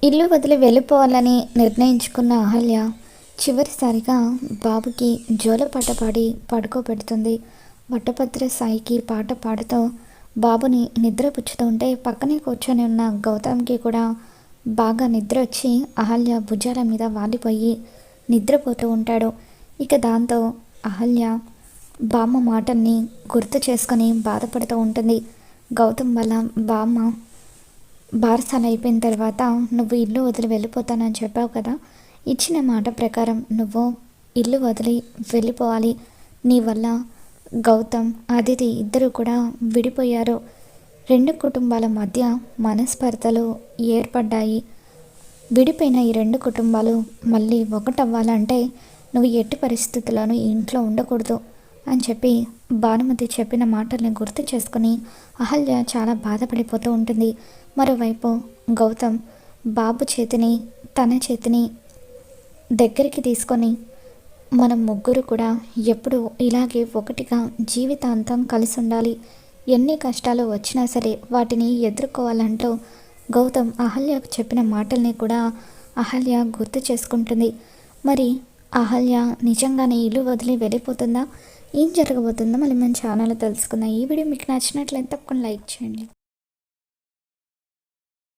ఇల్లు వదిలి వెళ్ళిపోవాలని నిర్ణయించుకున్న అహల్య చివరిసారిగా బాబుకి జోలపాట పాడి పడుకోబెడుతుంది. వట్టభద్ర సాయికి పాట పాడుతూ బాబుని నిద్రపుచ్చుతూ ఉంటే పక్కనే కూర్చొని ఉన్న గౌతమ్కి కూడా బాగా నిద్ర వచ్చి అహల్య భుజాల మీద వాలిపోయి నిద్రపోతూ ఉంటాడు. ఇక దాంతో అహల్య బామ్మ మాటల్ని గుర్తు చేసుకొని బాధపడుతూ ఉంటుంది. గౌతమ్ వల్ల బామ్మ బారసాల అయిపోయిన తర్వాత నువ్వు ఇల్లు వదిలి వెళ్ళిపోతానని చెప్పావు కదా, ఇచ్చిన మాట ప్రకారం నువ్వు ఇల్లు వదిలి వెళ్ళిపోవాలి. నీ వల్ల గౌతమ్ అదితి ఇద్దరు కూడా విడిపోయారు. రెండు కుటుంబాల మధ్య మనస్పర్ధలు ఏర్పడ్డాయి. విడిపోయిన ఈ రెండు కుటుంబాలు మళ్ళీ ఒకటవ్వాలంటే నువ్వు ఎట్టి పరిస్థితుల్లోనూ ఇంట్లో ఉండకూడదు అని చెప్పి భానుమతి చెప్పిన మాటల్ని గుర్తు చేసుకుని అహల్య చాలా బాధపడిపోతూ ఉంటుంది. మరోవైపు గౌతమ్ బాబు చేతిని తన చేతిని దగ్గరికి తీసుకొని మనం ముగ్గురు కూడా ఎప్పుడు ఇలాగే ఒకటిగా జీవితాంతం కలిసి ఉండాలి, ఎన్ని కష్టాలు వచ్చినా సరే వాటిని ఎదుర్కోవాలంటూ గౌతమ్ అహల్యకు చెప్పిన మాటల్ని కూడా అహల్య గుర్తు చేసుకుంటుంది. మరి అహల్య నిజంగానే ఇల్లు వదిలి వెళ్ళిపోతుందా, ఏం జరగబోతుందో మళ్ళీ మన ఛానల్లో తెలుసుకుందాం. ఈ వీడియో మీకు నచ్చినట్లయితే తప్పకుండా లైక్ చేయండి.